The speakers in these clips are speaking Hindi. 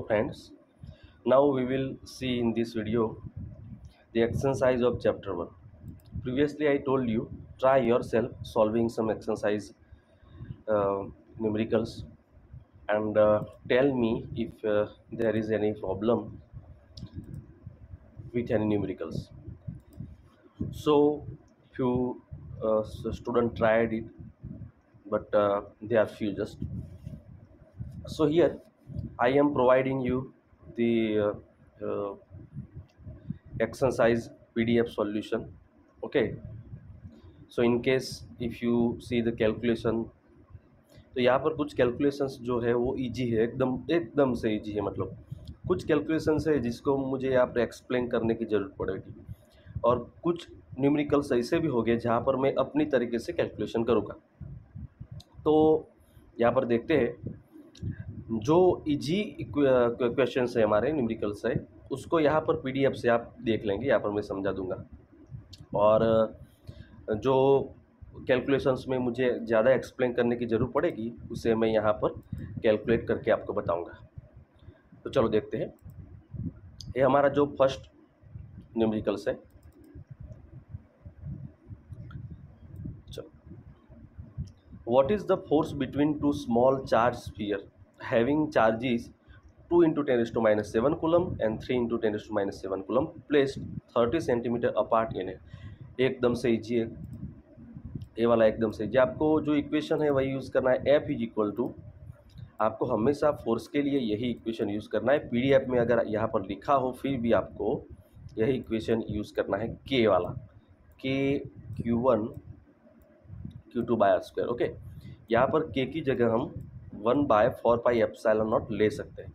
friends, now we will see in this video the exercise of chapter 1. Previously I told you try yourself solving some exercise numericals and tell me if there is any problem with any numericals. So few student tried it, but they are few just. So here I am providing you the exercise PDF solution. Okay, so in case if you see the calculation, तो यहाँ पर कुछ कैलकुलेशंस जो है वो इजी है, एकदम एकदम से इजी है। मतलब कुछ कैलकुलेशंस है जिसको मुझे यहाँ पर एक्सप्लेन करने की ज़रूरत पड़ेगी, और कुछ न्यूमेरिकल्स ऐसे भी हो गए जहाँ पर मैं अपनी तरीके से कैलकुलेशन करूँगा। तो यहाँ पर देखते हैं जो इजी क्वेश्चंस है हमारे न्यूमेरिकल्स है, उसको यहाँ पर PDF से आप देख लेंगे, यहाँ पर मैं समझा दूंगा। और जो कैलकुलेशंस में मुझे ज़्यादा एक्सप्लेन करने की ज़रूरत पड़ेगी उसे मैं यहाँ पर कैलकुलेट करके आपको बताऊंगा। तो चलो देखते हैं। ये हमारा जो फर्स्ट न्यूमेरिकल्स है, चलो, what is the force between two small charge sphere having charges 2 × 10⁻⁷ coulomb and 3 × 10⁻⁷ coulomb placed 30 centimetre apart इन है। एकदम से इजी है ये वाला, एकदम से इजी। आपको जो इक्वेशन है वही यूज़ करना है, F = आपको हमेशा फोर्स के लिए यही इक्वेशन यूज़ करना है। PDF में अगर यहाँ पर लिखा हो फिर भी आपको यही इक्वेशन यूज़ करना है, K वाला, K Q1 Q2/r²। ओके, यहाँ पर K की जगह हम 1/4πε0 ले सकते हैं,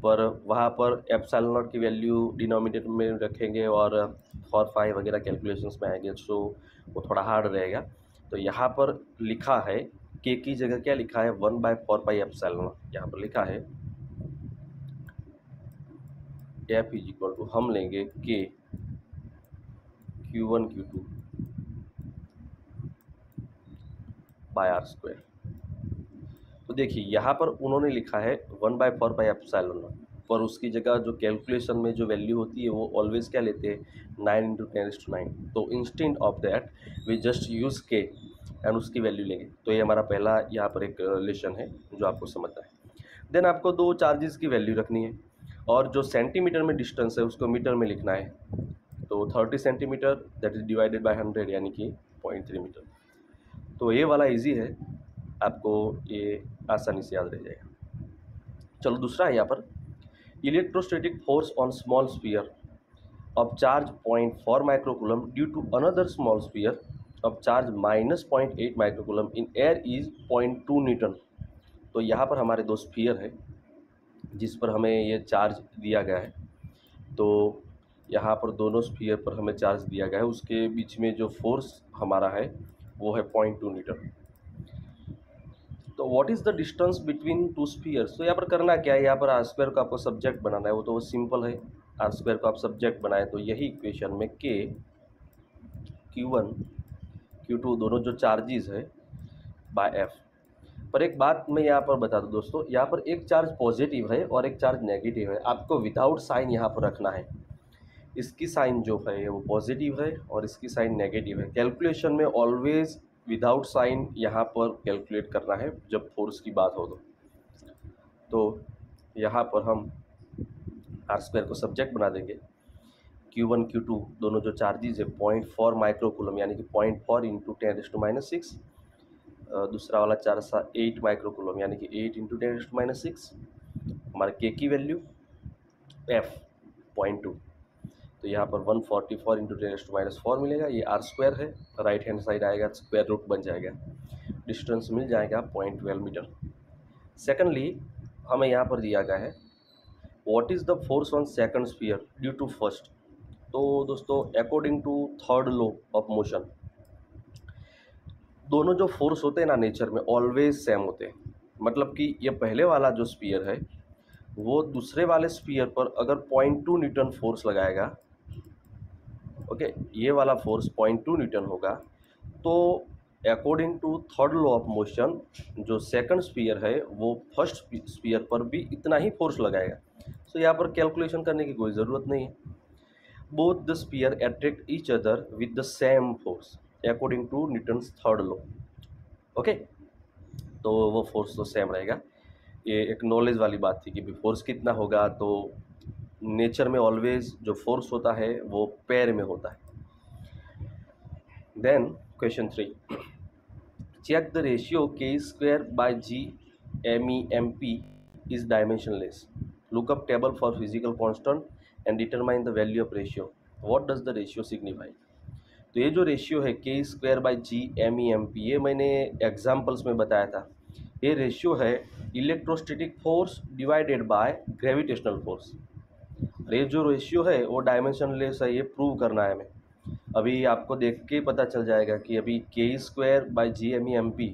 पर वहाँ पर ε0 की वैल्यू डिनोमिनेटर में रखेंगे और 4π वगैरह कैलकुलेशंस में आएंगे, सो वो थोड़ा हार्ड रहेगा। तो यहाँ पर लिखा है K की जगह क्या लिखा है, 1/4πε0। यहाँ पर लिखा है F = हम लेंगे K Q1 Q2/r²। तो देखिए यहाँ पर उन्होंने लिखा है 1/4πε0, पर उसकी जगह जो कैलकुलेशन में जो वैल्यू होती है वो ऑलवेज क्या लेते हैं, 9 × 10⁹। तो instead of that we just use K and उसकी वैल्यू लेंगे। तो ये हमारा पहला यहाँ पर एक रिलेशन है जो आपको समझना है। देन आपको दो चार्जेस की वैल्यू रखनी है, और जो सेंटीमीटर में डिस्टेंस है उसको मीटर में लिखना है। तो 30 centimetre that is divided by 100 यानी कि 0.3 मीटर। तो ये वाला इजी है, आपको ये आसानी से याद रह जाएगा। चलो दूसरा है यहाँ पर, electrostatic force on small sphere of charge 0.4 microcoulomb due to another small sphere of charge -0.8 microcoulomb in air is 0.2 newton. तो यहाँ पर हमारे दो स्फीयर है जिस पर हमें ये चार्ज दिया गया है। तो यहाँ पर दोनों स्फीयर पर हमें चार्ज दिया गया है, उसके बीच में जो फोर्स हमारा है वो है 0.2 न्यूटन। तो what is the distance between two spheres. तो यहाँ पर करना क्या है, यहाँ पर r² को आपको सब्जेक्ट बनाना है, वो तो वो सिंपल है। r² को आप सब्जेक्ट बनाए तो यही इक्वेशन में K Q1 Q2 दोनों जो चार्जेस है बाय F। पर एक बात मैं यहाँ पर बता दूँ दोस्तों, यहाँ पर एक चार्ज पॉजिटिव है और एक चार्ज नेगेटिव है। आपको विदाउट साइन यहाँ पर रखना है। इसकी साइन जो है वो पॉजिटिव है और इसकी साइन नेगेटिव है। कैलकुलेशन में ऑलवेज विदाउट साइन यहाँ पर कैलकुलेट करना है जब फोर्स की बात हो। तो यहाँ पर हम r² को सब्जेक्ट बना देंगे। Q1 Q2 दोनों जो चार्जेस है 0.4 माइक्रोकूलम यानी कि 0.4 × 10⁻⁶। दूसरा वाला चार्ज था 8 माइक्रोकूलम यानी कि 8 × 10⁻⁶। हमारे K की वैल्यू F 0.2, तो यहाँ पर 144 × 10⁻⁴ मिलेगा। ये r² है, राइट हैंड साइड आएगा स्क्वायर रूट बन जाएगा, डिस्टेंस मिल जाएगा 0.12 मीटर। सेकेंडली हमें यहाँ पर दिया गया है what is the force on second sphere due to first. तो दोस्तों according to third law of motion, दोनों जो फोर्स होते हैं ना नेचर में ऑलवेज सेम होते हैं। मतलब कि ये पहले वाला जो स्फीयर है वो दूसरे वाले स्फीयर पर अगर 0.2 न्यूटन फोर्स लगाएगा, ओके, ये वाला फोर्स 0.2 न्यूटन होगा, तो according to third law of motion जो सेकंड स्फीयर है वो फर्स्ट स्फीयर पर भी इतना ही फोर्स लगाएगा। सो यहाँ पर कैलकुलेशन करने की कोई ज़रूरत नहीं है। Both the sphere attract each other with the same force according to Newton's third law. Okay, तो वो फोर्स तो सेम रहेगा। ये एक नॉलेज वाली बात थी कि भी फोर्स कितना होगा। तो नेचर में ऑलवेज जो फोर्स होता है वो पेयर में होता है। Then question 3, check the ratio k square by g MEMP is dimensionless. Look up table for physical constant and determine the value of ratio. What does the ratio signify? तो ये जो रेशियो है के स्क्वायर बाई जी MEMP, ये मैंने एग्जाम्पल्स में बताया था। ये रेशियो है electrostatic force divided by gravitational force. ये जो रेशियो है वो डायमेंशनलेस है, ये प्रूव करना है हमें। अभी आपको देख के पता चल जाएगा कि अभी के स्क्वायर बाई जी MEMP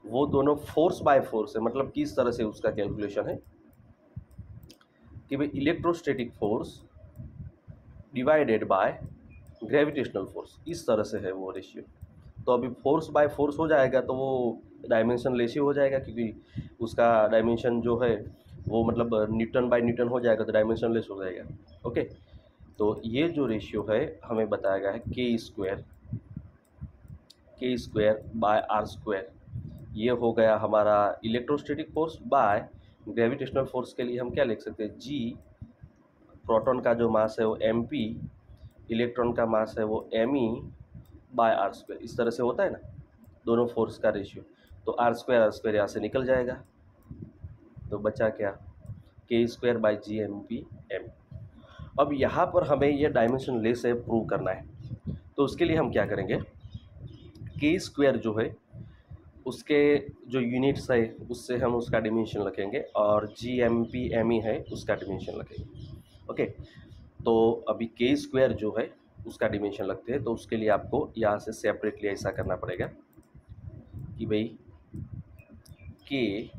वो दोनों फोर्स बाय फोर्स है। मतलब किस तरह से उसका कैलकुलेशन है कि भाई electrostatic force divided by gravitational force, इस तरह से है वो रेशियो। तो अभी फोर्स बाय फोर्स हो जाएगा तो वो डायमेंशन लेस ही हो जाएगा, क्योंकि उसका डायमेंशन जो है वो मतलब न्यूटन बाय न्यूटन हो जाएगा, तो डायमेंशन लेस हो जाएगा। ओके, तो ये जो रेशियो है हमें बताया गया है के स्क्वायर बाय आर स्क्वायर। ये हो गया हमारा electrostatic force by gravitational force. के लिए हम क्या लिख सकते हैं, जी प्रोटॉन का जो मास है वो MP, इलेक्ट्रॉन का मास है वो ME बाय आर स्क्वायर। इस तरह से होता है ना दोनों फोर्स का रेशियो। तो आर स्क्वायर यहाँ से निकल जाएगा, तो बचा क्या, K square by G MP M। अब यहाँ पर हमें ये डायमेंशन लेस है प्रूव करना है। तो उसके लिए हम क्या करेंगे, के स्क्वायर जो है उसके जो यूनिट्स है उससे हम उसका डिमेंशन रखेंगे, और GMP ME है उसका डिमेंशन रखेंगे। ओके, तो अभी के स्क्वायर जो है उसका डिमेंशन लगते हैं। तो उसके लिए आपको यहाँ से सेपरेटली ऐसा करना पड़ेगा कि भाई के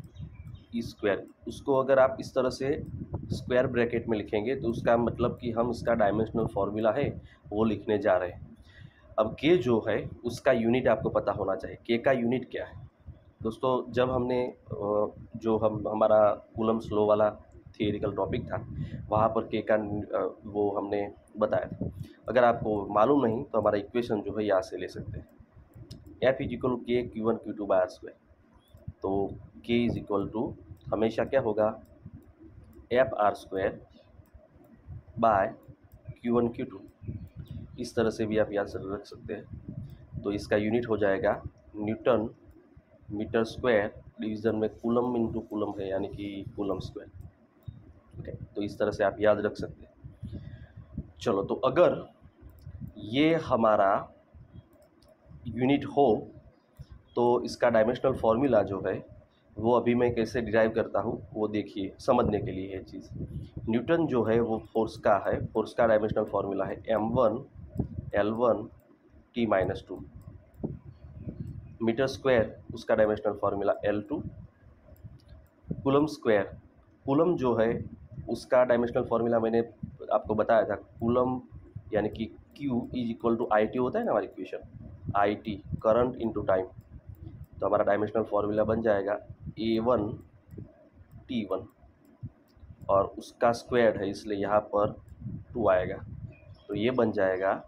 स्क्वायर, उसको अगर आप इस तरह से स्क्वायर ब्रैकेट में लिखेंगे तो उसका मतलब कि हम इसका डायमेंशनल फार्मूला है वो लिखने जा रहे हैं। अब के जो है उसका यूनिट आपको पता होना चाहिए, के का यूनिट क्या है। दोस्तों जब हमने जो हमारा कूलम्स लॉ वाला थियरिकल टॉपिक था वहाँ पर के का वो हमने बताया था। अगर आपको मालूम नहीं तो हमारा इक्वेशन जो है यहाँ से ले सकते हैं, एफ इज इक्वल टू के Q1 Q2 bye R square. तो के इज इक्वल टू हमेशा क्या होगा, F R square by Q1 Q2। इस तरह से भी आप याद रख सकते हैं। तो इसका यूनिट हो जाएगा न्यूटन मीटर स्क्वायर डिवीज़न में कूलम इंटू कूलम है, यानी कि कूलम स्क्वायर। ओके, तो इस तरह से आप याद रख सकते हैं। चलो, तो अगर ये हमारा यूनिट हो तो इसका डायमेंशनल फार्मूला जो है वो अभी मैं कैसे डिराइव करता हूँ वो देखिए, समझने के लिए ये चीज़। न्यूटन जो है वो फोर्स का है, फोर्स का डायमेंशनल फार्मूला है M1 L1 T-2। Metre square उसका dimensional formula L2। Coulomb square, coulomb जो है उसका डायमेंशनल फार्मूला मैंने आपको बताया था, कूलम यानी कि Q is equal to IT होता है ना हमारी equation, IT current into time. तो हमारा डायमेंशनल फार्मूला बन जाएगा A1 T1, और उसका स्क्वायर है इसलिए यहाँ पर 2 आएगा। तो ये बन जाएगा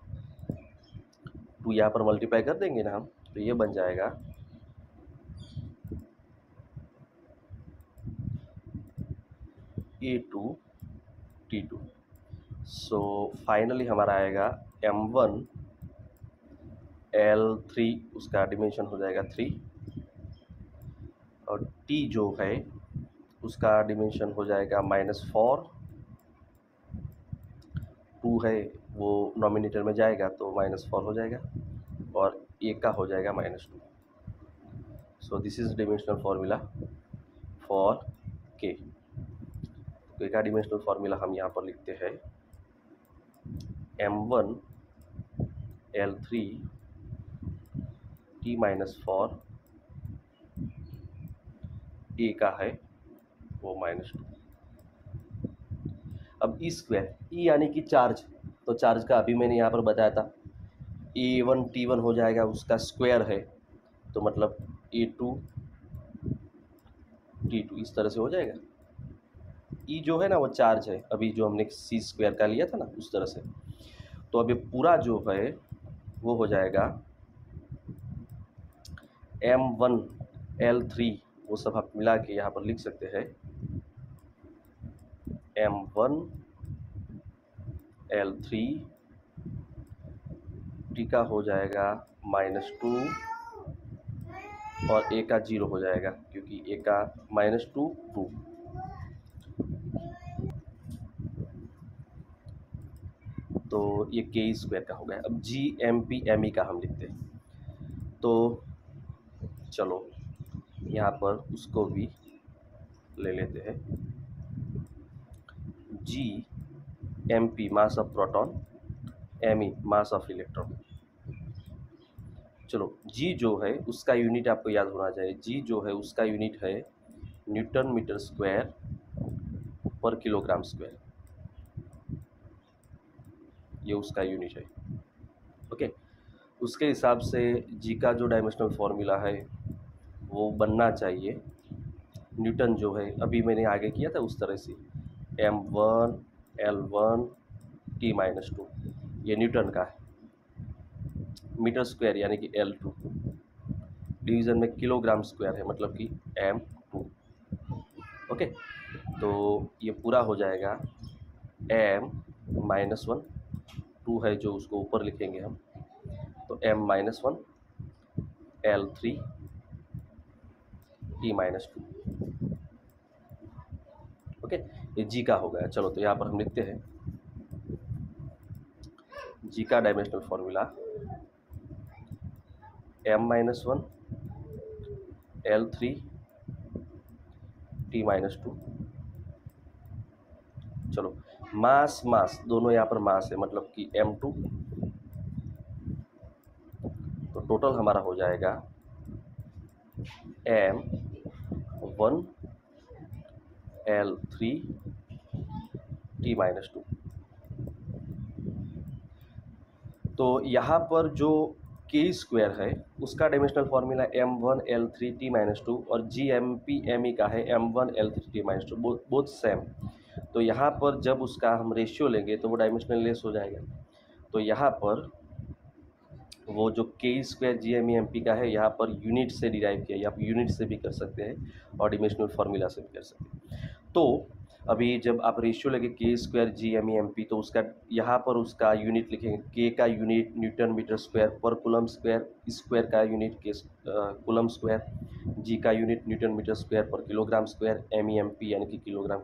2, यहाँ पर मल्टीप्लाई कर देंगे ना हम, तो ये बन जाएगा A2 T2। सो फाइनली हमारा आएगा M1 L3, उसका डिमेंशन हो जाएगा 3, और T जो है उसका डिमेंशन हो जाएगा -4। 2 है वो नॉमिनेटर में जाएगा तो -4 हो जाएगा, और ए का हो जाएगा -2। So this is dimensional formula for के। तो का डिमेंशनल फार्मूला हम यहाँ पर लिखते हैं M1 L3 T-4, ए का है वो -2। अब ई स्क्वायर, ई यानी कि चार्ज, तो चार्ज का अभी मैंने यहाँ पर बताया था A1 T1 हो जाएगा उसका स्क्वायर है तो मतलब A2 T2 इस तरह से हो जाएगा। E जो है ना वो चार्ज है, अभी जो हमने c² का लिया था ना उस तरह से। तो अभी पूरा जो है वो हो जाएगा M1 L3, वो सब आप मिला के यहाँ पर लिख सकते हैं M1 L3 T का हो जाएगा -2 और A का 0 हो जाएगा, क्योंकि A का -2 2। तो ये K² का हो गया। अब GMP का हम लिखते हैं, तो चलो यहाँ पर उसको भी ले लेते हैं। GMP mass of proton, Me mass of electron. चलो G जो है उसका यूनिट आपको याद होना चाहिए। G जो है उसका यूनिट है न्यूटन मीटर स्क्वायर पर किलोग्राम स्क्वायर, ये उसका यूनिट है। ओके, उसके हिसाब से G का जो डायमेंशनल फॉर्मूला है वो बनना चाहिए न्यूटन जो है अभी मैंने आगे किया था उस तरह से M1 L1 T-2, ये न्यूटन का है। मीटर स्क्वायर यानी कि L2, डिवीज़न में किलोग्राम स्क्वायर है मतलब कि M2। ओके, तो ये पूरा हो जाएगा M-1, 2 है जो उसको ऊपर लिखेंगे हम, तो M-1 L3 T-2। ओके, ये G का हो गया। चलो तो यहाँ पर हम लिखते हैं G का dimensional formula M-1 L3 T-2। चलो मास दोनों यहाँ पर मास है मतलब कि M2, तो टोटल हमारा हो जाएगा M1 L3 T-2। तो यहाँ पर जो K² है उसका dimensional formula M1 L3 T-2 और GMP का है M1 L3 T-2, both same. तो यहाँ पर जब उसका हम रेशियो लेंगे तो वो डायमेंशनल लेस हो जाएगा। तो यहाँ पर वो जो K² GMP का है यहाँ पर यूनिट से डिराइव किया, आप यूनिट से भी कर सकते हैं और डायमेंशनल फार्मूला से भी कर सकते हैं। तो अभी जब आप रेशियो लगे K² GMP तो उसका यहाँ पर उसका यूनिट लिखेंगे। K का यूनिट न्यूटन मीटर स्क्वायर पर कूलम स्क्वायर, स्क्वायर का यूनिट कूलम स्क्वायर, G का यूनिट न्यूटन मीटर स्क्वायर पर किलोग्राम स्क्वायर, MEMP यानी कि किलोग्राम।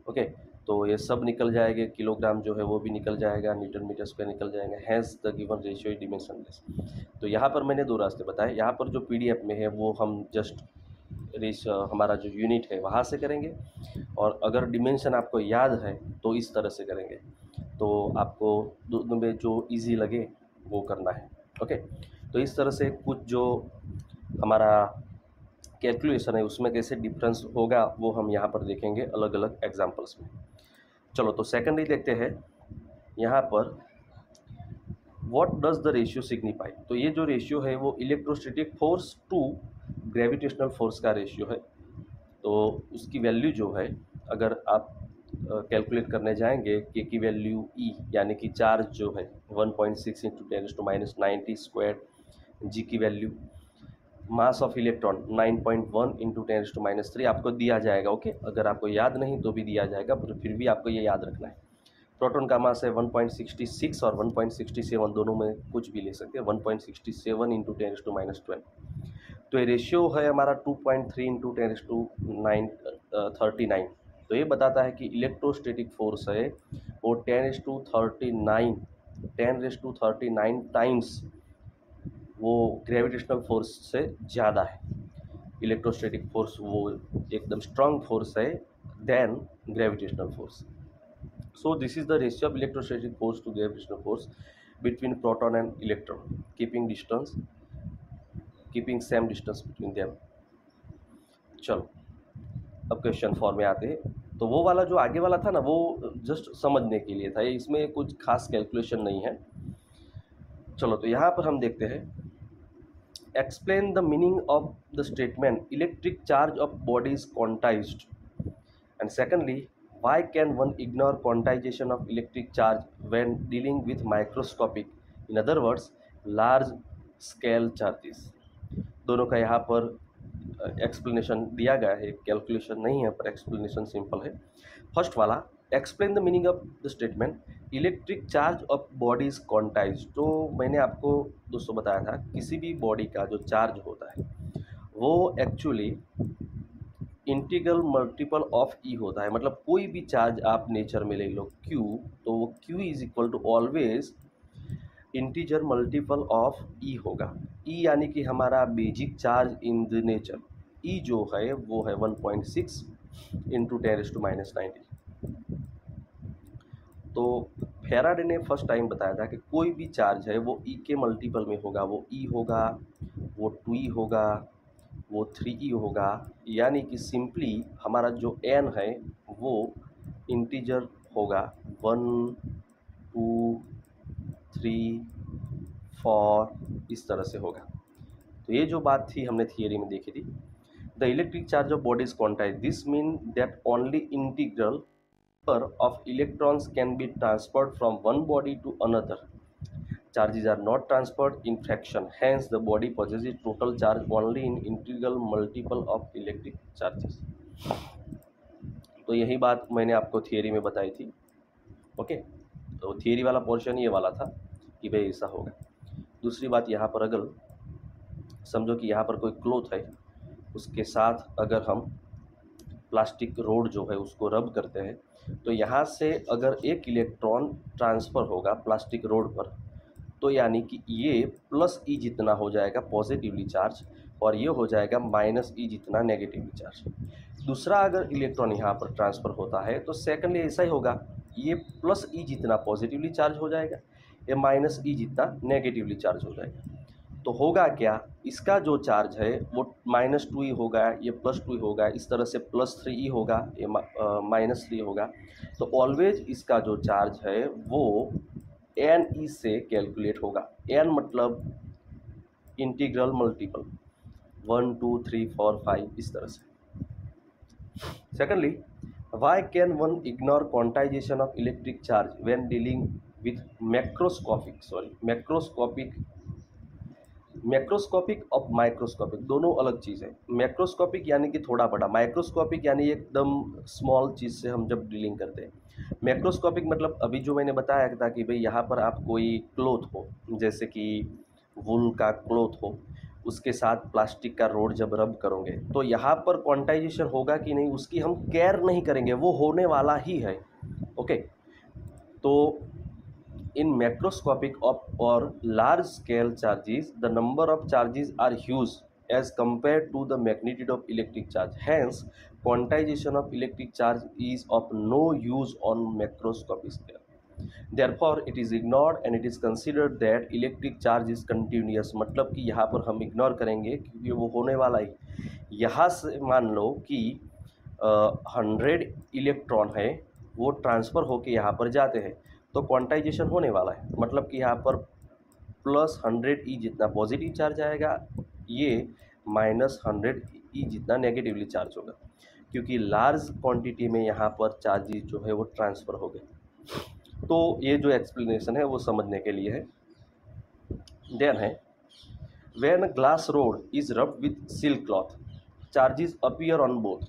ओके, तो ये सब निकल जाएंगे, किलोग्राम जो है वो भी निकल जाएगा, न्यूटन मीटर स्क्वायर निकल जाएगा। Hence the given ratio is dimensionless. तो यहाँ पर मैंने 2 रास्ते बताए। यहाँ पर जो PDF में है वो हम जस्ट हमारा जो यूनिट है वहाँ से करेंगे, और अगर डिमेंशन आपको याद है तो इस तरह से करेंगे। तो आपको दोनों में जो इजी लगे वो करना है। ओके, तो इस तरह से कुछ जो हमारा कैलकुलेशन है उसमें कैसे डिफरेंस होगा वो हम यहाँ पर देखेंगे अलग अलग एग्जांपल्स में। चलो तो सेकेंडली देखते हैं यहाँ पर what does the ratio signify. तो ये जो रेशियो है वो electrostatic force to gravitational force का रेशियो है। तो उसकी वैल्यू जो है अगर आप कैलकुलेट करने जाएंगे के की वैल्यू E यानी कि चार्ज जो है 1.6 × 10⁻90 स्क्वायर, G की वैल्यू मास ऑफ इलेक्ट्रॉन 9.1 × 10⁻3 आपको दिया जाएगा। ओके, अगर आपको याद नहीं तो भी दिया जाएगा, पर फिर भी आपको ये याद रखना है। प्रोटॉन का मास है 1.66 और 1.67, दोनों में कुछ भी ले सकते हैं। 1.67 × 10⁻12। तो ये रेशियो है हमारा 2.3 × 10⁻39। तो ये बताता है कि इलेक्ट्रोस्टैटिक फोर्स है वो 10⁻39 टाइम्स वो ग्रेविटेशनल फोर्स से ज़्यादा है। इलेक्ट्रोस्टैटिक फोर्स वो एकदम स्ट्रांग फोर्स है then gravitational force. So this is the ratio of electrostatic force to gravitational force between proton and electron, keeping same distance between them. चलो अब क्वेश्चन 4 में आते हैं। तो वो वाला जो आगे वाला था ना वो जस्ट समझने के लिए था, ये इसमें कुछ खास कैलकुलेशन नहीं है। चलो तो यहाँ पर हम देखते हैं explain the meaning of the statement electric charge of body is quantized. And secondly, why can one ignore quantization of electric charge when dealing with microscopic, in other words, large scale charges? दोनों का यहाँ पर एक्सप्लेनेशन दिया गया है, कैलकुलेशन नहीं है पर एक्सप्लेनेशन सिंपल है। फर्स्ट वाला, explain the meaning of the statement electric charge of body is quantize. तो मैंने आपको दोस्तों बताया था किसी भी बॉडी का जो चार्ज होता है वो एक्चुअली इंटीग्रल मल्टीपल ऑफ ई होता है। मतलब कोई भी चार्ज आप नेचर में ले लो क्यू, तो वो q is equal to always integer multiple of e होगा। ई यानी कि हमारा basic charge in the nature, e जो है वो है 1.6 इंटू 10⁻⁹। तो फेराडे ने फर्स्ट टाइम बताया था कि कोई भी चार्ज है वो ई के मल्टीपल में होगा, वो ई होगा, वो 2e होगा, वो 3e होगा। यानी कि सिंपली हमारा जो n है वो इंटीजर होगा 1 2 3 4 इस तरह से होगा। तो ये जो बात थी हमने थियरी में देखी थी, the electric charge of body is quantized, this mean that only integral of electrons can be transferred from one body to another. Charges are not transferred in fraction, hence the body possesses total charge only in integral multiple of electric charges. तो यही बात मैंने आपको थियरी में बताई थी। ओके, तो थियरी वाला पोर्शन ये वाला था कि भाई ऐसा होगा। दूसरी बात यहाँ पर अगर समझो कि यहाँ पर कोई क्लॉथ है, उसके साथ अगर हम प्लास्टिक रोड जो है उसको रब करते हैं, तो यहाँ से अगर एक इलेक्ट्रॉन ट्रांसफ़र होगा प्लास्टिक रोड पर, तो यानी कि ये प्लस ई जितना हो जाएगा पॉजिटिवली चार्ज और ये हो जाएगा माइनस ई जितना नेगेटिवली चार्ज। दूसरा अगर इलेक्ट्रॉन यहाँ पर ट्रांसफ़र होता है तो सेकेंडली ऐसा ही होगा, ये प्लस ई जितना पॉजिटिवली चार्ज हो जाएगा, ये माइनस ई जितना नेगेटिवली चार्ज हो जाएगा। तो होगा क्या, इसका जो चार्ज है वो -2e होगा, ये +2e होगा, इस तरह से +3e होगा, ये -3 होगा। तो ऑलवेज इसका जो चार्ज है वो NE से कैलकुलेट होगा। n मतलब इंटीग्रल मल्टीपल 1 2 3 4 5 इस तरह से। Secondly, why can one ignore quantization of electric charge when dealing with macroscopic और माइक्रोस्कोपिक दोनों अलग चीज़ है। मैक्रोस्कोपिक यानी कि थोड़ा बड़ा, माइक्रोस्कोपिक यानी एकदम स्मॉल चीज़ से हम जब डीलिंग करते हैं। मैक्रोस्कोपिक मतलब अभी जो मैंने बताया था कि भाई यहाँ पर आप कोई क्लॉथ हो, जैसे कि वूल का क्लॉथ हो, उसके साथ प्लास्टिक का रोड जब रब करोगे तो यहाँ पर क्वांटाइजेशन होगा कि नहीं उसकी हम केयर नहीं करेंगे, वो होने वाला ही है। ओके, तो in macroscopic or large scale charges, the number of charges are huge as compared to the magnitude of electric charge. Hence, quantization of electric charge is of no use on macroscopic scale. Therefore, it is ignored and it is considered that electric charge is continuous. मतलब कि यहाँ पर हम इग्नोर करेंगे क्योंकि वो होने वाला ही। यहाँ से मान लो कि 100 इलेक्ट्रॉन है वो ट्रांसफ़र होके यहाँ पर जाते हैं, तो क्वांटाइजेशन होने वाला है। मतलब कि यहाँ पर +100e जितना पॉजिटिव चार्ज आएगा, ये -100e जितना नेगेटिवली चार्ज होगा, क्योंकि लार्ज क्वांटिटी में यहाँ पर चार्जेस जो है वो ट्रांसफ़र हो गए। तो ये जो एक्सप्लेनेशन है वो समझने के लिए है। देन है, when glass rod is rubbed with silk cloth, charges appear on both.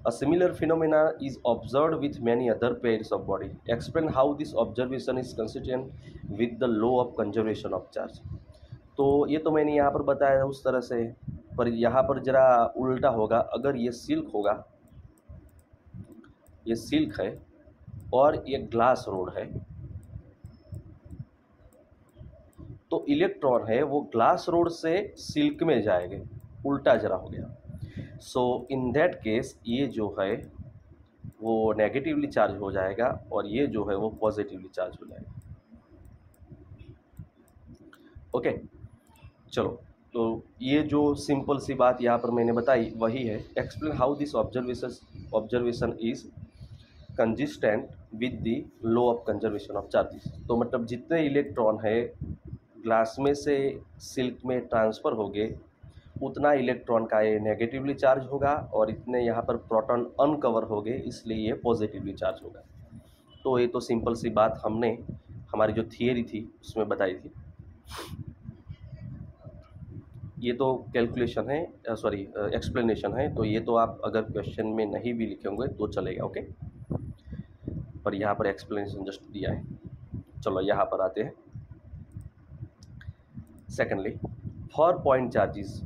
A similar phenomena is observed with many other pairs of body. Explain how this observation is consistent with the law of conservation of charge. तो ये तो मैंने यहाँ पर बताया उस तरह से, पर यहाँ पर ज़रा उल्टा होगा। अगर ये सिल्क होगा, ये सिल्क है और ये ग्लास रोड है, तो इलेक्ट्रॉन है वो ग्लास रोड से सिल्क में जाएंगे, उल्टा जरा हो गया। सो इन दैट केस ये जो है वो नेगेटिवली चार्ज हो जाएगा और ये जो है वो पॉजिटिवली चार्ज हो जाएगा। ओके, चलो, तो ये जो सिंपल सी बात यहाँ पर मैंने बताई वही है। Explain how this observation is consistent with the law of conservation of charges. तो मतलब जितने इलेक्ट्रॉन है ग्लास में से सिल्क में ट्रांसफ़र हो गए उतना इलेक्ट्रॉन का ये नेगेटिवली चार्ज होगा और इतने यहाँ पर प्रोटॉन अनकवर हो गए, इसलिए ये पॉजिटिवली चार्ज होगा। तो ये तो सिंपल सी बात हमने हमारी जो थियरी थी उसमें बताई थी। ये तो कैलकुलेशन है, सॉरी एक्सप्लेनेशन है, तो ये तो आप अगर क्वेश्चन में नहीं भी लिखे होंगे तो चलेगा, ओके। पर यहाँ पर एक्सप्लेनेशन जस्ट दिया है। चलो यहाँ पर आते हैं। Secondly, for point charges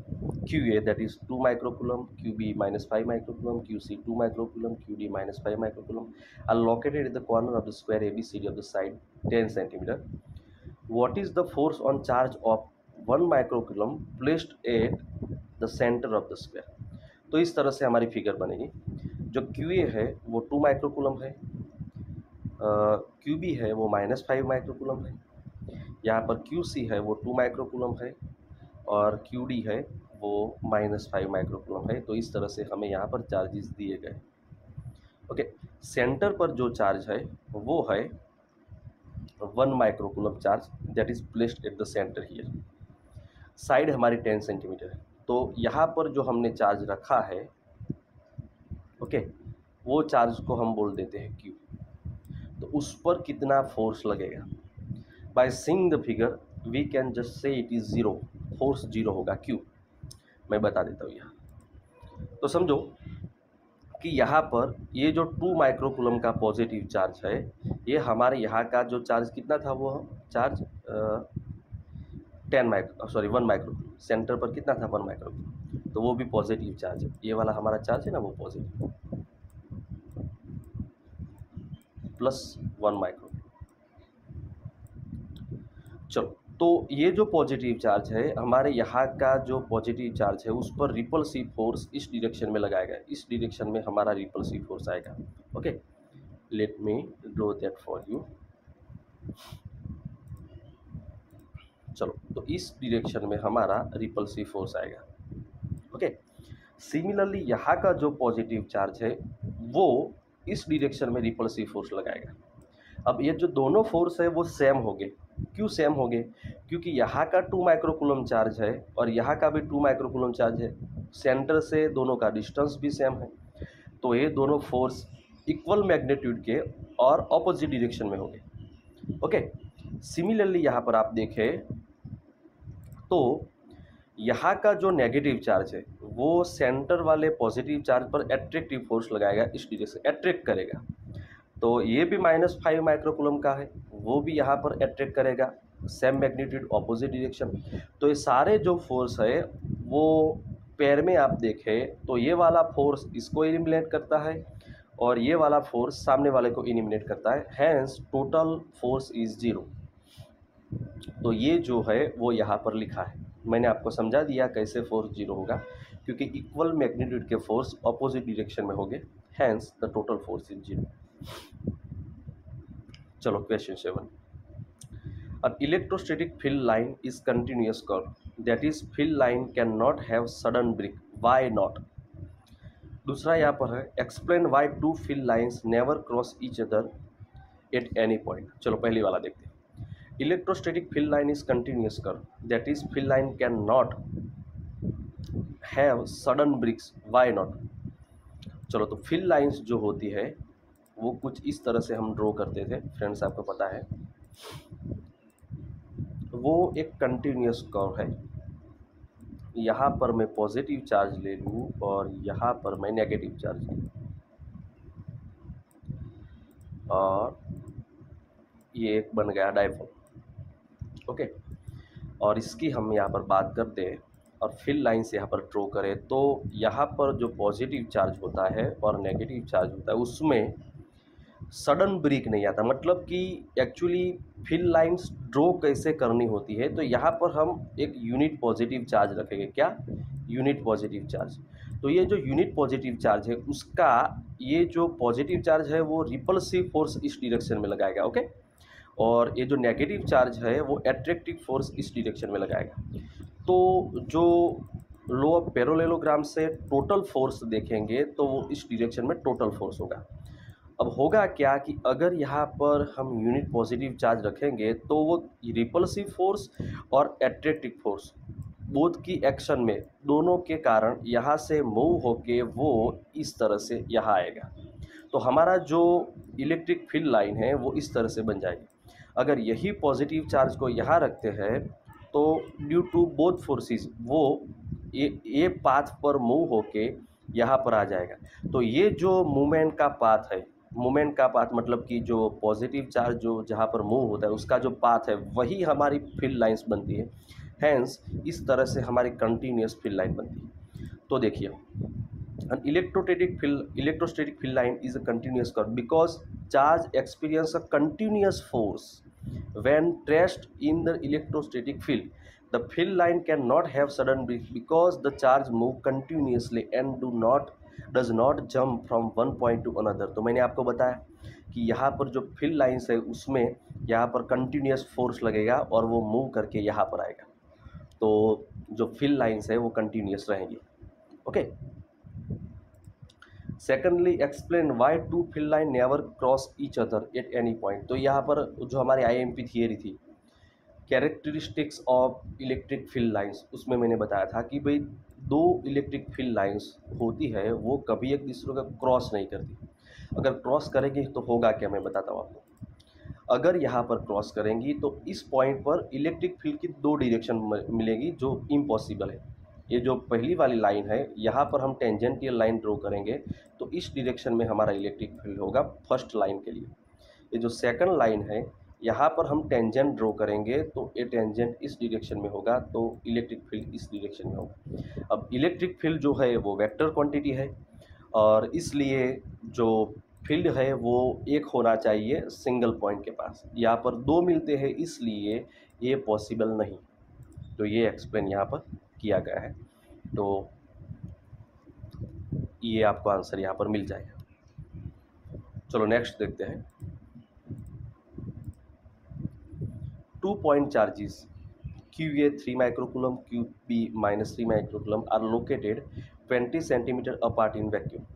QA that is 2 microcoulomb, QB minus 5 microcoulomb, QC 2 microcoulomb, QD minus 5 microcoulomb are located at the corner of the square ABCD of the side 10 centimeter. What is the force on charge of 1 microcoulomb placed at the center of the square? तो इस तरह से हमारी फिगर बनेगी। जो QA है वो 2 माइक्रोकूलम है, QB है वो -5 माइक्रोकूलम है, यहाँ पर QC है वो 2 माइक्रोकूलम है और QD है वो -5 माइक्रोकूलम है। तो इस तरह से हमें यहाँ पर चार्जेस दिए गए, ओके। सेंटर पर जो चार्ज है वो है 1 microcoulomb charge that is placed at the centre here. Side हमारी 10 सेंटीमीटर है, तो यहाँ पर जो हमने चार्ज रखा है, ओके, वो चार्ज को हम बोल देते हैं Q। तो उस पर कितना फोर्स लगेगा? By seeing the figure we can just say it is 0, force 0 होगा। Q मैं बता देता हूँ यहाँ। तो समझो कि यहाँ पर ये जो 2 माइक्रोकूलम का पॉजिटिव चार्ज है, ये हमारे यहाँ का जो चार्ज कितना था, वो चार्ज 1 माइक्रोकूलम। सेंटर पर कितना था? 1 माइक्रोकूलम, तो वो भी पॉजिटिव चार्ज है। ये वाला हमारा चार्ज है ना, वो पॉजिटिव प्लस 1 माइक्रोकूलम। चलो, तो ये जो पॉजिटिव चार्ज है, हमारे यहाँ का जो पॉजिटिव चार्ज है उस पर रिपल्सिव फोर्स इस डायरेक्शन में लगाएगा। इस डायरेक्शन में हमारा रिपल्सिव फोर्स आएगा, okay. Let me draw that for you. चलो, तो इस डायरेक्शन में हमारा रिपल्सिव फोर्स आएगा, ओके। सिमिलरली यहाँ का जो पॉजिटिव चार्ज है वो इस डायरेक्शन में रिपल्सिव फोर्स लगाएगा। अब ये जो दोनों फोर्स है वो सेम हो गए। क्यों सेम हो गए? क्योंकि यहाँ का 2 माइक्रोकूलम चार्ज है और यहाँ का भी 2 माइक्रोकूलम चार्ज है। सेंटर से दोनों का डिस्टेंस भी सेम है, तो ये दोनों फोर्स इक्वल मैग्नीट्यूड के और ऑपोजिट डायरेक्शन में होंगे, ओके। सिमिलरली यहाँ पर आप देखें तो यहाँ का जो नेगेटिव चार्ज है वो सेंटर वाले पॉजिटिव चार्ज पर एट्रैक्टिव फोर्स लगाएगा, इस डायरेक्शन अट्रैक्ट करेगा। तो ये भी -5 माइक्रोकूलम का है, वो भी यहाँ पर अट्रैक्ट करेगा, सेम मैग्नीट्यूड ऑपोजिट डायरेक्शन। तो ये सारे जो फोर्स है वो पेयर में आप देखें तो ये वाला फोर्स इसको एलिमिनेट करता है और ये वाला फोर्स सामने वाले को एलिमिनेट करता है, हैंस टोटल फोर्स इज 0। तो ये जो है वो यहाँ पर लिखा है। मैंने आपको समझा दिया कैसे फोर्स 0 होगा, क्योंकि इक्वल मैग्नीट्यूड के फोर्स ऑपोजिट डायरेक्शन में होंगे, hence the total force is 0। चलो, question 7। An electrostatic field line is continuous curve, that is field line cannot have sudden break. Why not? दूसरा यहाँ पर है explain why two field lines never cross each other at any point. चलो पहली वाला देखते हैं। Electrostatic field line is continuous curve, that is field line cannot have sudden breaks. Why not? चलो, तो field lines जो होती है वो कुछ इस तरह से हम ड्रॉ करते थे फ्रेंड्स, आपको पता है। वो एक कंटिन्यूस कर्व है। यहाँ पर मैं पॉजिटिव चार्ज ले लूँ और यहाँ पर मैं नेगेटिव चार्ज ले लूँ, और ये एक बन गया डायपोल, ओके। और इसकी हम यहाँ पर बात करते हैं और फील्ड लाइन्स यहाँ पर ड्रॉ करें, तो यहाँ पर जो पॉजिटिव चार्ज होता है और नेगेटिव चार्ज होता है उसमें सडन ब्रेक नहीं आता। मतलब कि एक्चुअली फील्ड लाइंस ड्रॉ कैसे करनी होती है, तो यहाँ पर हम एक यूनिट पॉजिटिव चार्ज रखेंगे। क्या? Unit positive charge. तो ये जो यूनिट पॉजिटिव चार्ज है उसका ये जो पॉजिटिव चार्ज है वो रिपल्सिव फोर्स इस डायरेक्शन में लगाएगा, ओके। और ये जो नेगेटिव चार्ज है वो एट्रैक्टिव फोर्स इस डायरेक्शन में लगाएगा। तो जो लॉ ऑफ पैरेललोग्राम से टोटल फोर्स देखेंगे तो वो इस डायरेक्शन में टोटल फोर्स होगा। अब होगा क्या कि अगर यहाँ पर हम यूनिट पॉजिटिव चार्ज रखेंगे तो वो रिपल्सिव फोर्स और एट्रैक्टिव फोर्स बोथ की एक्शन में, दोनों के कारण यहाँ से मूव होके वो इस तरह से यहाँ आएगा। तो हमारा जो इलेक्ट्रिक फील्ड लाइन है वो इस तरह से बन जाएगी। अगर यही पॉजिटिव चार्ज को यहाँ रखते हैं तो ड्यू टू बोथ फोर्सेस वो ये पाथ पर मूव होके यहाँ पर आ जाएगा। तो ये जो मूवमेंट का पाथ है, मूवमेंट का पाथ मतलब कि जो पॉजिटिव चार्ज जो जहाँ पर मूव होता है उसका जो पाथ है वही हमारी फील्ड लाइंस बनती है। हैंस इस तरह से हमारी कंटिन्यूस फील्ड लाइन बनती है। तो देखिए, an electrostatic field line is a continuous curve because charge experience a continuous force when traced in the electrostatic field. The field line cannot have sudden break because the charge move continuously and does not jump from one point to another. तो मैंने आपको बताया कि यहाँ पर जो फील्ड लाइंस है उसमें यहाँ पर कंटिन्यूस फोर्स लगेगा और वो मूव करके यहाँ पर आएगा। तो जो फील्ड लाइंस है वो कंटिन्यूस रहेंगी। Okay. Secondly explain why two field line never cross each other at any point. तो यहाँ पर जो हमारी आईएमपी थियरी थी, characteristics of electric field lines, उसमें मैंने बताया था कि भाई दो इलेक्ट्रिक फील्ड लाइंस होती है वो कभी एक दूसरे का क्रॉस नहीं करती। अगर क्रॉस करेंगी तो होगा क्या, मैं बताता हूँ आपको। अगर यहाँ पर क्रॉस करेंगी तो इस पॉइंट पर इलेक्ट्रिक फील्ड की दो डायरेक्शन मिलेगी जो इम्पॉसिबल है। ये जो पहली वाली लाइन है यहाँ पर हम टेंजेंटियल लाइन ड्रॉ करेंगे तो इस डायरेक्शन में हमारा इलेक्ट्रिक फील्ड होगा फर्स्ट लाइन के लिए। ये जो सेकंड लाइन है यहाँ पर हम टेंजेंट ड्रॉ करेंगे तो ये टेंजेंट इस डायरेक्शन में होगा तो इलेक्ट्रिक फील्ड इस डायरेक्शन में होगा। अब इलेक्ट्रिक फील्ड जो है वो वेक्टर क्वांटिटी है और इसलिए जो फील्ड है वो एक होना चाहिए सिंगल पॉइंट के पास। यहाँ पर दो मिलते हैं इसलिए ये पॉसिबल नहीं। तो ये एक्सप्लेन यहाँ पर किया गया है। तो ये आपको आंसर यहाँ पर मिल जाएगा। चलो नेक्स्ट देखते हैं। 2 point charges QA 3 microcoulomb, QB -3 microcoulomb are located 20 centimeter apart in vacuum.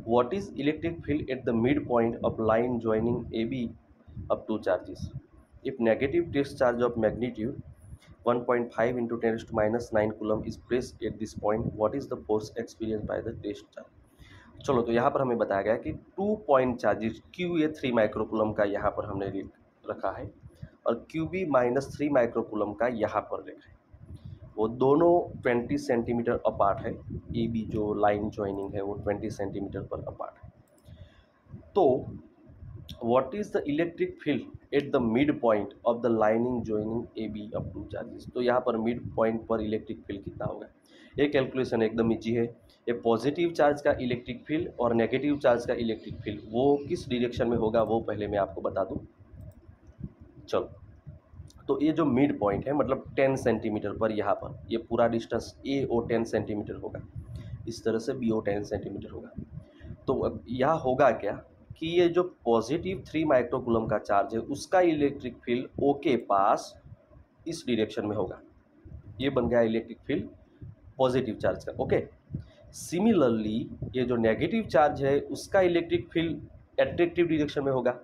What is electric field at the midpoint of line joining AB of two charges? If negative test charge of magnitude 1.5 into 10 to minus 9 coulomb is placed at this point, what is the force experienced by the test charge? चलो, तो यहाँ पर हमें बताया गया कि 2 पॉइंट चार्जेस QA 3 माइक्रोकूलम का यहाँ पर हमने रखा है और QB -3 माइक्रोकूलम का यहाँ पर रखा है। वो दोनों 20 सेंटीमीटर अपार्ट है। AB जो लाइन ज्वाइनिंग है वो 20 सेंटीमीटर पर अपार्ट है। तो what is the electric field at the mid point of the lining joining AB of two charges. तो यहाँ पर मिड पॉइंट पर इलेक्ट्रिक फील्ड कितना होगा, ये कैलकुलेशन एकदम ईजी है। ये पॉजिटिव चार्ज का इलेक्ट्रिक फील्ड और नेगेटिव चार्ज का इलेक्ट्रिक फील्ड वो किस डायरेक्शन में होगा वो पहले मैं आपको बता दूं। चलो, तो ये जो मिड पॉइंट है मतलब 10 सेंटीमीटर पर, यहाँ पर ये पूरा डिस्टेंस AO 10 सेंटीमीटर होगा, इस तरह से BO 10 सेंटीमीटर होगा। तो अब यहाँ होगा क्या कि ये जो पॉजिटिव 3 माइक्रोकूलम का चार्ज है उसका इलेक्ट्रिक फील्ड O के पास इस डायरेक्शन में होगा। ये बन गया इलेक्ट्रिक फील्ड पॉजिटिव चार्ज का। ओके। सिमिलरली ये जो नेगेटिव चार्ज है उसका इलेक्ट्रिक फील्ड एट्रैक्टिव डायरेक्शन में होगा।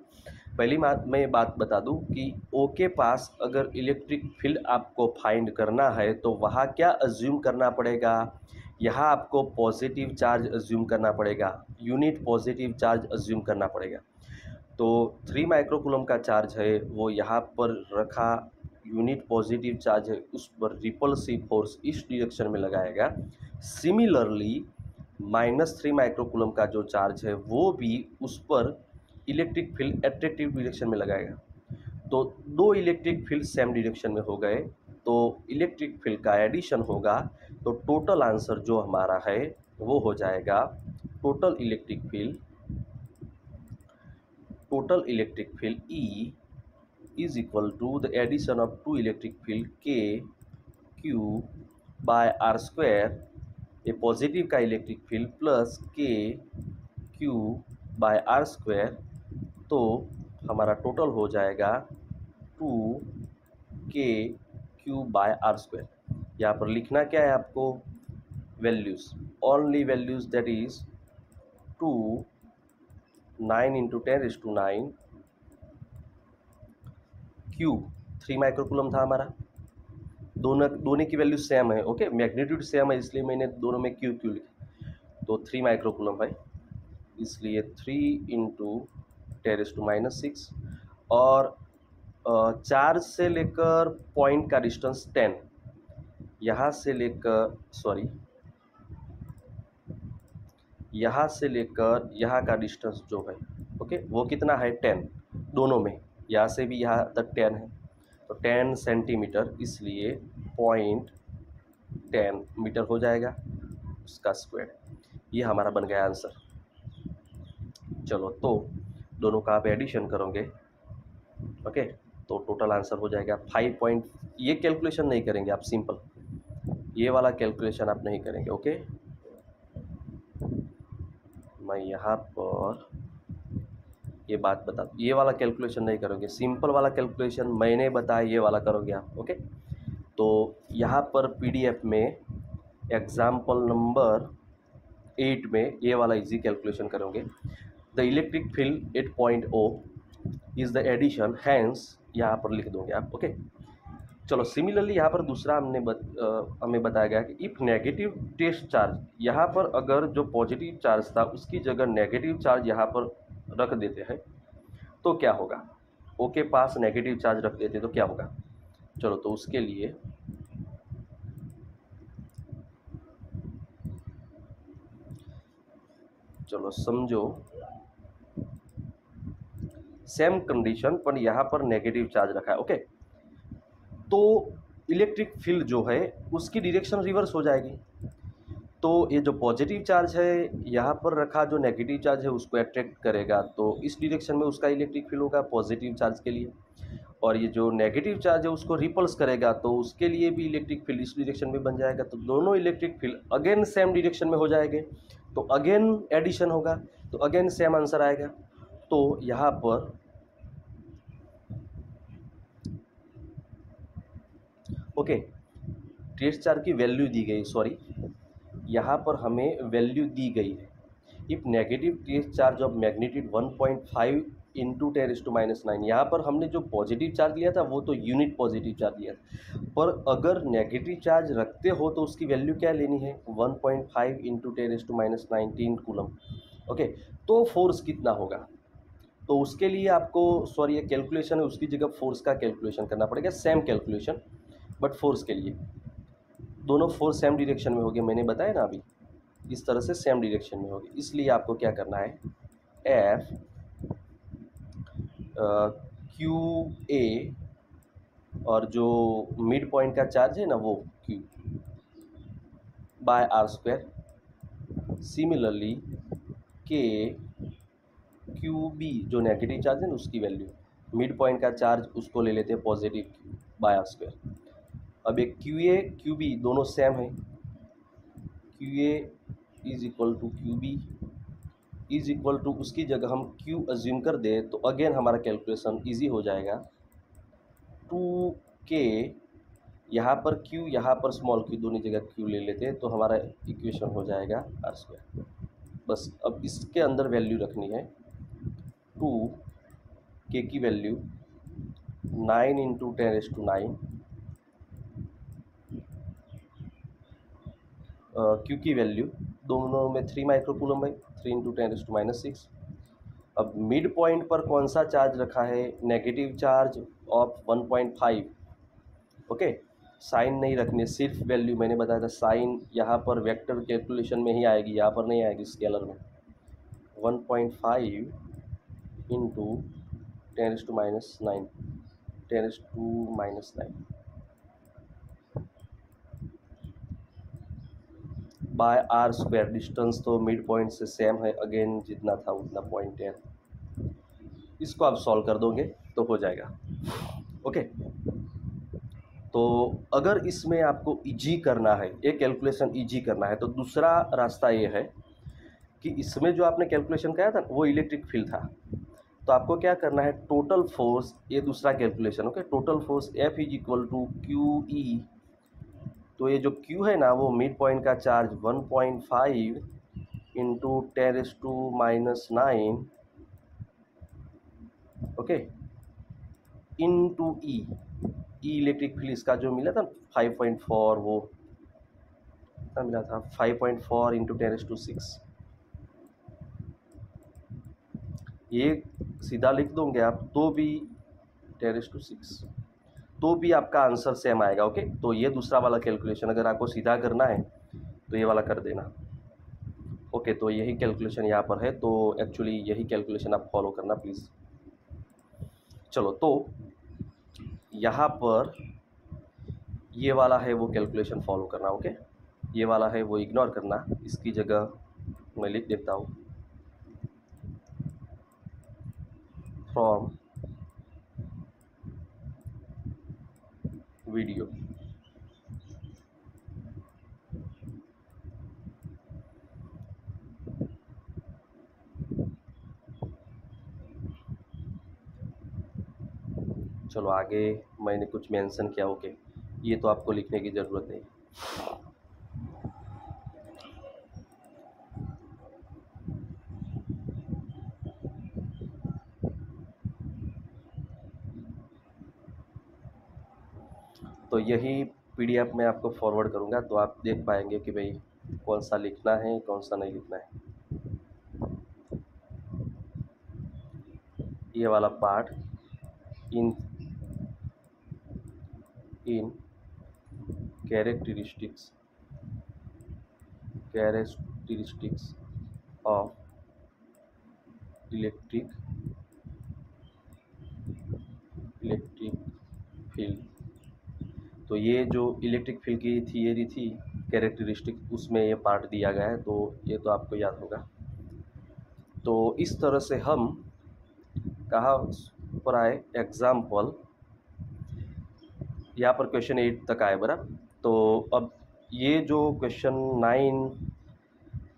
पहली बात मैं बात बता दूं कि O के पास अगर इलेक्ट्रिक फील्ड आपको फाइंड करना है तो वहाँ क्या अज्यूम करना पड़ेगा, यहाँ आपको पॉजिटिव चार्ज अज्यूम करना पड़ेगा, यूनिट पॉजिटिव चार्ज अज्यूम करना पड़ेगा। तो 3 माइक्रोकूलम का चार्ज है वो यहाँ पर रखा, यूनिट पॉजिटिव चार्ज है उस पर रिपल्सिव फोर्स इस डायरेक्शन में लगाएगा। सिमिलरली -3 माइक्रोकूलम का जो चार्ज है वो भी उस पर इलेक्ट्रिक फील्ड एट्रैक्टिव डायरेक्शन में लगाएगा। तो दो इलेक्ट्रिक फील्ड सेम डायरेक्शन में हो गए तो इलेक्ट्रिक फील्ड का एडिशन होगा। तो टोटल आंसर जो हमारा है वो हो जाएगा total electric field E is equal to the addition of two electric field K Q by R square, ये पॉजिटिव का electric field plus K Q by R square। तो हमारा टोटल हो जाएगा 2KQ by R square। यहाँ पर लिखना क्या है आपको, values, only values, that is 2 9 into 10⁹ Q 3 microcoulomb था हमारा, दोनों की वैल्यू सेम है, ओके, मैग्नीट्यूड सेम है, इसलिए मैंने दोनों में क्यू क्यू लिखा। तो 3 माइक्रोकूलम है, इसलिए 3 इंटू 10⁻⁻6। और चार्ज से लेकर पॉइंट का डिस्टेंस 10, यहाँ से लेकर यहाँ से लेकर यहाँ का डिस्टेंस जो है, ओके, वो कितना है 10, दोनों में, यहाँ से भी यहाँ तक 10 है, तो 10 सेंटीमीटर, इसलिए 0.10 मीटर हो जाएगा उसका स्क्वायर। ये हमारा बन गया आंसर। चलो, तो दोनों का आप एडिशन करोगे, ओके, तो टोटल आंसर हो जाएगा 5 ये कैलकुलेशन नहीं करेंगे आप, सिंपल ये वाला कैलकुलेशन आप नहीं करेंगे, ओके। मैं यहाँ पर ये बात बता, ये वाला कैलकुलेशन नहीं करोगे, सिंपल वाला कैलकुलेशन मैंने बताया ये वाला करोगे आप, ओके। तो यहाँ पर पीडीएफ में एग्जाम्पल नंबर 8 में ये वाला इजी कैलकुलेशन करोगे। The electric field at point O is the addition, hence यहाँ पर लिख दोगे आप, ओके। चलो, सिमिलरली यहाँ पर दूसरा हमें बताया गया कि इफ़ नेगेटिव टेस्ट चार्ज, यहाँ पर अगर जो पॉजिटिव चार्ज था उसकी जगह नेगेटिव चार्ज यहाँ पर रख देते हैं तो क्या होगा। ओ के पास नेगेटिव चार्ज रख देते तो क्या होगा। चलो, तो उसके लिए चलो समझो, सेम कंडीशन पर यहाँ पर नेगेटिव चार्ज रखा है, ओके। तो इलेक्ट्रिक फील्ड जो है उसकी डायरेक्शन रिवर्स हो जाएगी। तो ये जो पॉजिटिव चार्ज है यहाँ पर रखा, जो नेगेटिव चार्ज है उसको अट्रैक्ट करेगा, तो इस डायरेक्शन में उसका इलेक्ट्रिक फील्ड होगा पॉजिटिव चार्ज के लिए। और ये जो नेगेटिव चार्ज है उसको रिपल्स करेगा, तो उसके लिए भी इलेक्ट्रिक फील्ड इस डायरेक्शन में बन जाएगा। तो दोनों electric field again same direction में हो जाएंगे, तो अगेन एडिशन होगा, तो अगेन सेम आंसर आएगा। तो यहाँ पर ओके, टेस्ट चार्ज की वैल्यू दी गई, सॉरी, यहाँ पर हमें वैल्यू दी गई है। If negative test charge of magnitude 1.5 into 10⁻⁹, यहाँ पर हमने जो पॉजिटिव चार्ज लिया था वो तो यूनिट पॉजिटिव चार्ज लिया था, पर अगर नेगेटिव चार्ज रखते हो तो उसकी वैल्यू क्या लेनी है, 1.5 इंटू 10⁻⁹ कूलम, ओके। तो फोर्स कितना होगा, तो उसके लिए आपको, सॉरी ये कैलकुलेशन है, उसकी जगह फोर्स का कैलकुलेशन करना पड़ेगा, सेम कैलकुलेशन, बट फोर्स के लिए दोनों फोर्स सेम डायरेक्शन में होगी, मैंने बताया ना अभी, इस तरह से सेम डायरेक्शन में होगी। इसलिए आपको क्या करना है, एफ क्यू ए, और जो मिड पॉइंट का चार्ज है ना वो Q by R square. Similarly K Q B, जो नेगेटिव चार्ज है ना उसकी वैल्यू, मिड पॉइंट का चार्ज उसको ले लेते हैं positive Q by R square. अब एक क्यू ए क्यू बी दोनों सेम है, Q A is equal to Q B is equal to, उसकी जगह हम क्यू अज्यूम कर दे तो अगेन हमारा कैलकुलेशन इजी हो जाएगा। 2k, यहाँ पर q, यहाँ पर स्मॉल q, दोनों जगह q ले लेते हैं तो हमारा इक्वेशन हो जाएगा आर स्क्वायर। बस अब इसके अंदर वैल्यू रखनी है, 2k की वैल्यू 9 इंटू 10⁻⁹, q की वैल्यू दोनों में 3 माइक्रोकूलम है, 3 इंटू 10⁻⁶। अब मिड पॉइंट पर कौन सा चार्ज रखा है, negative charge of 1.5, okay. Sign नहीं रखने, सिर्फ वैल्यू, मैंने बताया था साइन यहाँ पर वेक्टर कैलकुलेशन में ही आएगी, यहाँ पर नहीं आएगी स्केलर में। 1.5 into 10⁻⁹, 10⁻⁹ by R square. Distance तो मिड पॉइंट से सेम है, अगेन जितना था उतना 0.10। इसको आप सॉल्व कर दोगे तो हो जाएगा, ओके। तो अगर इसमें आपको इजी करना है, ये कैलकुलेशन इजी करना है, तो दूसरा रास्ता ये है कि इसमें जो आपने कैलकुलेशन किया था वो इलेक्ट्रिक फील्ड था, तो आपको क्या करना है, टोटल फोर्स, ये दूसरा calculation, okay. Total force F is equal to Q E, तो ये जो Q है ना वो मिड पॉइंट का charge 1.5 into 10⁻⁹, okay, into E, E electric field इसका जो मिला था 5.4, वो कितना मिला था 5.4 इंटू 10⁶। ये सीधा लिख दोगे आप तो भी 10⁶, तो भी आपका आंसर सेम आएगा। ओके, तो ये दूसरा वाला कैलकुलेशन अगर आपको सीधा करना है तो ये वाला कर देना। ओके, तो यही कैलकुलेशन यहाँ पर है, तो एक्चुअली यही कैलकुलेशन आप फॉलो करना प्लीज़। चलो, तो यहाँ पर ये वाला है वो कैलकुलेशन फॉलो करना। ओके, ये वाला है वो इग्नोर करना, इसकी जगह मैं लिख देता हूँ फ्रॉम वीडियो। चलो आगे मैंने कुछ मेंशन किया। ओके, ये तो आपको लिखने की ज़रूरत नहीं। तो यही पीडीएफ में आपको फॉरवर्ड करूँगा, तो आप देख पाएंगे कि भाई कौन सा लिखना है कौन सा नहीं लिखना है। ये वाला part in characteristics of electric field. तो ये जो इलेक्ट्रिक फील्ड की थियरी थी कैरेक्टरिस्टिक, उसमें ये पार्ट दिया गया है, तो ये तो आपको याद होगा। तो इस तरह से हम कहाँ पर आए, एग्जाम्पल यहाँ पर क्वेश्चन 8 तक आए बराबर। तो अब ये जो क्वेश्चन 9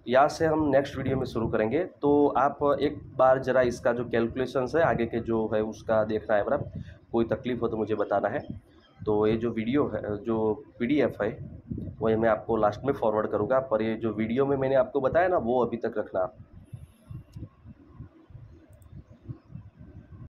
यहाँ से हम नेक्स्ट वीडियो में शुरू करेंगे। तो आप एक बार ज़रा इसका जो कैलकुलेशंस है आगे के जो है उसका देखना है बराबर। कोई तकलीफ़ हो तो मुझे बताना है। तो ये जो वीडियो है, जो पीडीएफ है, वही मैं आपको लास्ट में फॉरवर्ड करूँगा, पर ये जो वीडियो में मैंने आपको बताया ना वो अभी तक रखना आप।